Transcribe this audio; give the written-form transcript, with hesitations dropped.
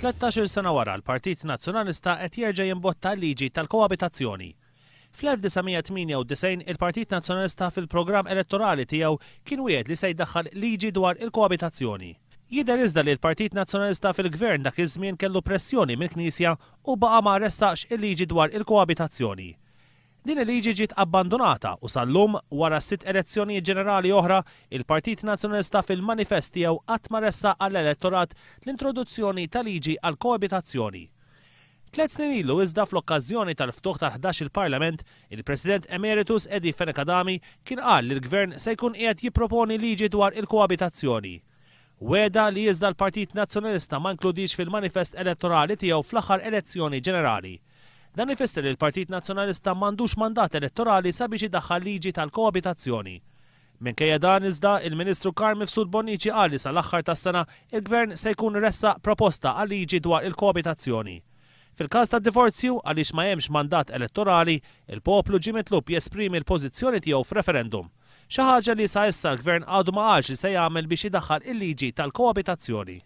13 sena wara l-Partit Nazzjonalista qed jerġa' jimbotta l-liġi tal-koabitazzjoni. Fl-1998 il-Partit Nazzjonalista fil-programm elettorali tiegħu kien wieħed li se jdaħħal liġi dwar il-koabitazzjoni. Jidher iżda li l-Partit Nazzjonalista fil-Gvern dak iż-żmien kellu pressjoni mill-Knisja u baqa' ma ressax il-liġi dwar il-koabitazzjoni. Din il-liġi ġiet abbandonata u sal-lum wara 6 elezzjonijiet ġenerali oħra, il-Partit Nazzjonalista fil-manifest tiegħu qatt ma ressaq għall-elettorat l-introduzzjoni ta' liġi għal koabitazzjoni. 3 snin ilu iżda fl-okkażjoni tal-ftuħ tal-11 il-Parlament, il-President Emeritus Edi Fenekadami kien qal li l-Gvern se jkun qiegħed jipproponi liġi dwar il-koabitazzjoni. Weda li iżda l-Partit Nazzjonalista ma nkludix fil-manifest elettorali tiegħu fl-aħħar elezzjoni ġenerali. Dan ifisser li l-Partit Nazzjonalista m'għandux mandat elettorali sabiex idaħħal liġi tal-koabitazzjoni. Minkejja dan iżda il-Ministru Carmine Mifsud Bonnici qal li sal-aħħar tas-sena il-Gvern se jkun ressaq proposta għal liġi dwar il-koabitazzjoni. Fil-każ tad-divorzju għaliex ma hemmx mandat elettorali, il-poplu ġie mitlub jesprimi l-pożizzjoni tiegħu f'referendum. Xi ħaġa li sa issa l-Gvern għadu ma qalx li se jagħmel biex idaħħal il-liġi tal-koabitazzjoni.